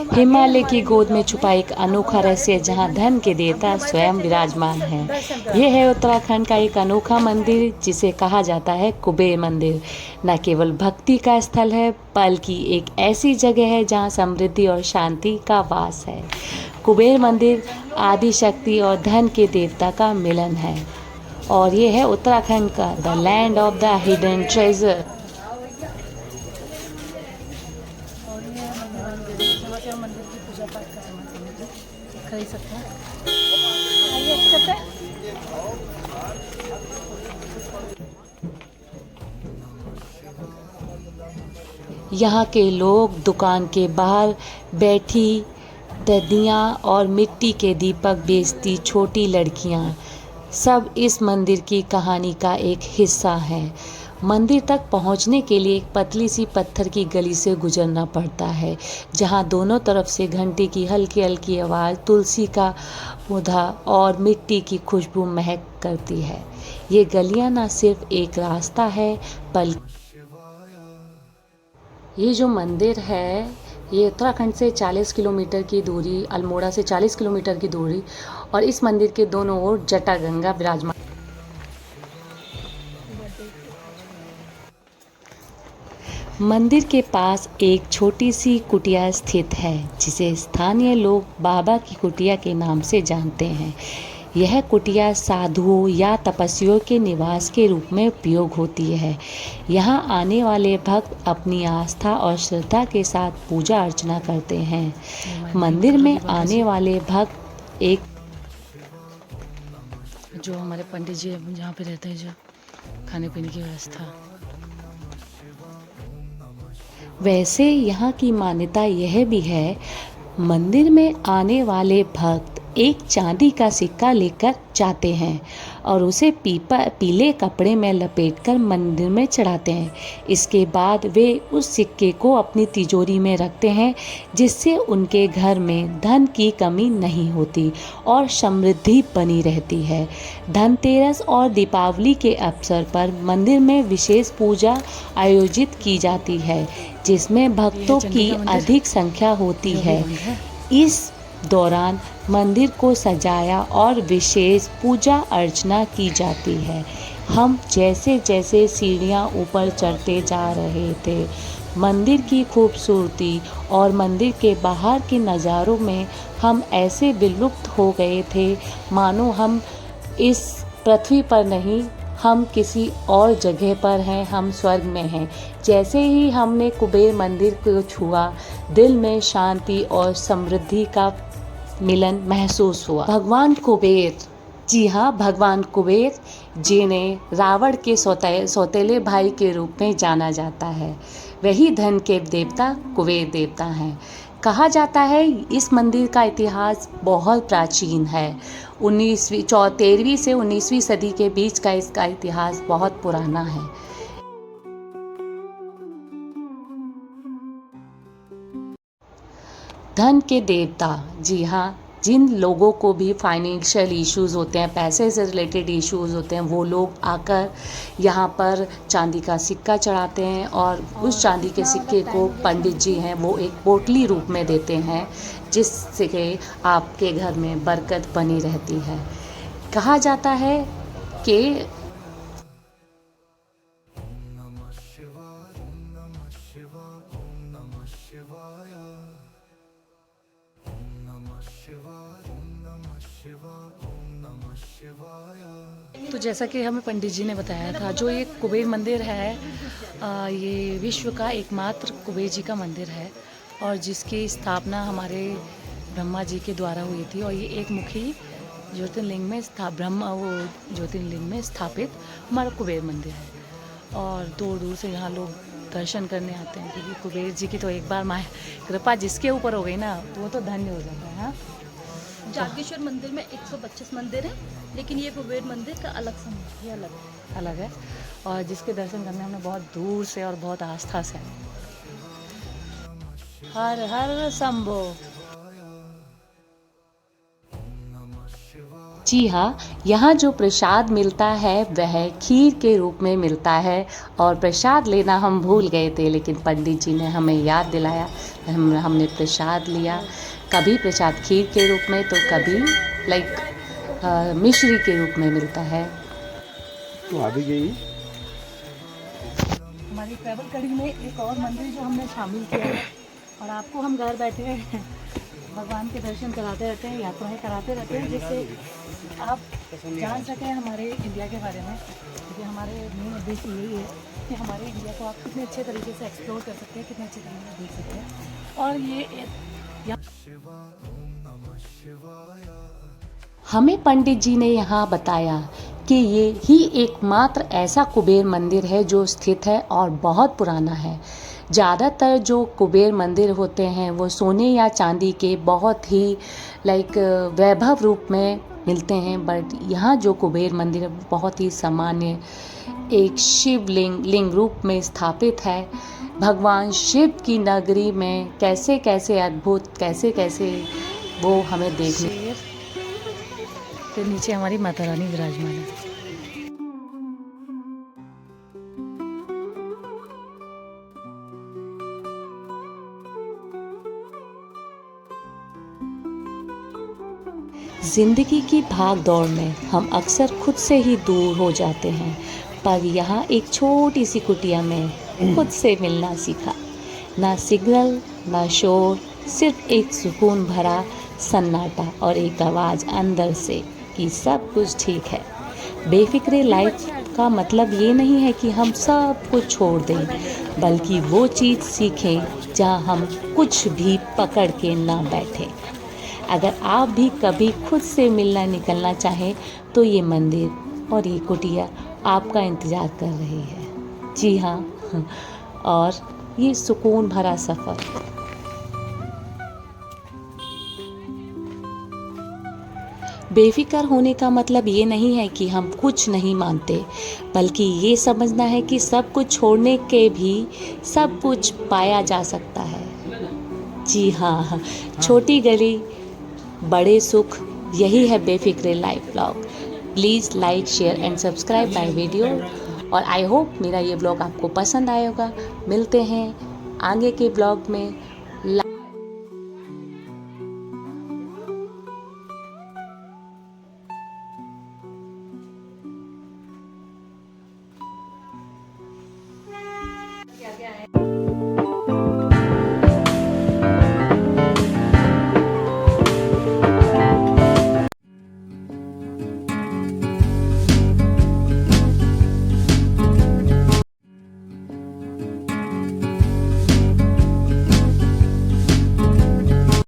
हिमालय की गोद में छुपा एक अनोखा रहस्य जहां धन के देवता स्वयं विराजमान हैं। यह है उत्तराखंड का एक अनोखा मंदिर जिसे कहा जाता है कुबेर मंदिर। न केवल भक्ति का स्थल है बल्कि एक ऐसी जगह है जहां समृद्धि और शांति का वास है। कुबेर मंदिर आदि शक्ति और धन के देवता का मिलन है और ये है उत्तराखंड का the land of the hidden treasure. और ये है मंदिर जहाँ से हम मंदिर की पूजा पाठ खरीद सकते हैं। आइए चलते हैं। यहाँ के लोग दुकान के बाहर बैठी ददियाँ और मिट्टी के दीपक बेचती छोटी लड़कियाँ सब इस मंदिर की कहानी का एक हिस्सा है। मंदिर तक पहुँचने के लिए एक पतली सी पत्थर की गली से गुजरना पड़ता है जहाँ दोनों तरफ से घंटी की हल्की हल्की आवाज़, तुलसी का पौधा और मिट्टी की खुशबू महक करती है। ये गलियाँ न सिर्फ एक रास्ता है बल्कि ये जो मंदिर है ये उत्तराखंड से 40 किलोमीटर की दूरी, अल्मोड़ा से 40 किलोमीटर की दूरी और इस मंदिर के दोनों ओर जटागंगा विराजमान। मंदिर के पास एक छोटी सी कुटिया स्थित है जिसे स्थानीय लोग बाबा की कुटिया के नाम से जानते हैं। यह कुटिया साधुओं या तपस्वियों के निवास के रूप में उपयोग होती है। यहाँ आने वाले भक्त अपनी आस्था और श्रद्धा के साथ पूजा अर्चना करते हैं। मंदिर में आने वाले भक्त एक जो हमारे पंडित जी जहाँ पे रहते हैं, जो खाने पीने की व्यवस्था। वैसे यहाँ की मान्यता यह भी है, मंदिर में आने वाले भक्त एक चांदी का सिक्का लेकर जाते हैं और उसे पीले कपड़े में लपेटकर मंदिर में चढ़ाते हैं। इसके बाद वे उस सिक्के को अपनी तिजोरी में रखते हैं जिससे उनके घर में धन की कमी नहीं होती और समृद्धि बनी रहती है। धनतेरस और दीपावली के अवसर पर मंदिर में विशेष पूजा आयोजित की जाती है जिसमें भक्तों की अधिक संख्या होती है। इस दौरान मंदिर को सजाया और विशेष पूजा अर्चना की जाती है। हम जैसे जैसे सीढ़ियाँ ऊपर चढ़ते जा रहे थे, मंदिर की खूबसूरती और मंदिर के बाहर के नज़ारों में हम ऐसे विलुप्त हो गए थे मानो हम इस पृथ्वी पर नहीं, हम किसी और जगह पर हैं, हम स्वर्ग में हैं। जैसे ही हमने कुबेर मंदिर को छुआ, दिल में शांति और समृद्धि का मिलन महसूस हुआ। भगवान कुबेर, जी हाँ, भगवान कुबेर जिन्हें रावण के सौतेले भाई के रूप में जाना जाता है, वही धन के देवता कुबेर देवता हैं। कहा जाता है इस मंदिर का इतिहास बहुत प्राचीन है। 13वीं से 19वीं सदी के बीच का इसका इतिहास बहुत पुराना है। धन के देवता, जी हाँ, जिन लोगों को भी फाइनेंशियल इश्यूज़ होते हैं, पैसे से रिलेटेड इश्यूज़ होते हैं, वो लोग आकर यहाँ पर चांदी का सिक्का चढ़ाते हैं और उस चांदी के सिक्के को पंडित जी हैं वो एक पोटली रूप में देते हैं जिससे आपके घर में बरकत बनी रहती है। कहा जाता है कि तो जैसा कि हमें पंडित जी ने बताया था, जो ये कुबेर मंदिर है, ये विश्व का एकमात्र कुबेर जी का मंदिर है और जिसकी स्थापना हमारे ब्रह्मा जी के द्वारा हुई थी और ये एक मुखी ज्योतिर्लिंग में ज्योतिर्लिंग में स्थापित हमारा कुबेर मंदिर है। और दूर दूर से यहाँ लोग दर्शन करने आते हैं क्योंकि कुबेर जी की तो एक बार माया कृपा जिसके ऊपर हो गई ना, वो तो धन्य हो जाता है। हाँ, जागेश्वर मंदिर में 125 मंदिर हैं, लेकिन ये कुबेर मंदिर का अलग संबंध, ये अलग है और जिसके दर्शन करने हमने बहुत दूर से और बहुत आस्था से। हर हर शंभो। जी हाँ, यहाँ जो प्रसाद मिलता है वह खीर के रूप में मिलता है और प्रसाद लेना हम भूल गए थे, लेकिन पंडित जी ने हमें याद दिलाया। हमने प्रसाद लिया, कभी प्रसाद खीर के रूप में तो कभी मिश्री के रूप में मिलता है। तो अभी गई हमारी ट्रैवल कड़ी में एक और मंदिर जो हमने शामिल किया है, और आपको हम घर बैठे भगवान के दर्शन कराते रहते हैं, यात्राएं कराते रहते हैं, जिससे आप जान सकें हमारे इंडिया के बारे में। क्योंकि हमारे मेन उद्देश्य यही है कि हमारे इंडिया को आप कितने अच्छे तरीके से एक्सप्लोर कर सकते हैं, कितने अच्छे तरीके से देख सकते हैं। और ये हमें पंडित जी ने यहाँ बताया कि ये ही एकमात्र ऐसा कुबेर मंदिर है जो स्थित है और बहुत पुराना है। ज़्यादातर जो कुबेर मंदिर होते हैं वो सोने या चांदी के बहुत ही वैभव रूप में मिलते हैं, बट यहाँ जो कुबेर मंदिर है वो बहुत ही सामान्य एक लिंग रूप में स्थापित है। भगवान शिव की नगरी में कैसे कैसे अद्भुत कैसे वो हमें देखने। शेर, फिर नीचे हमारी माता रानी विराजमान है। जिंदगी की भाग दौड़ में हम अक्सर खुद से ही दूर हो जाते हैं, पर यहाँ एक छोटी सी कुटिया में खुद से मिलना सीखा। ना सिग्नल, ना शोर, सिर्फ एक सुकून भरा सन्नाटा और एक आवाज़ अंदर से कि सब कुछ ठीक है। बेफिक्रे लाइफ का मतलब ये नहीं है कि हम सब कुछ छोड़ दें, बल्कि वो चीज़ सीखें जहाँ हम कुछ भी पकड़ के ना बैठें। अगर आप भी कभी खुद से मिलना निकलना चाहें तो ये मंदिर और ये कुटिया आपका इंतज़ार कर रही है। जी हाँ, और ये सुकून भरा सफ़र। बेफिक्र होने का मतलब ये नहीं है कि हम कुछ नहीं मानते, बल्कि ये समझना है कि सब कुछ छोड़ने के भी सब कुछ पाया जा सकता है। जी हाँ, छोटी गली बड़े सुख, यही है Befikre life blog. Please like, share and subscribe my video. और आई होप मेरा ये ब्लॉग आपको पसंद आएगा। मिलते हैं आगे के ब्लॉग में।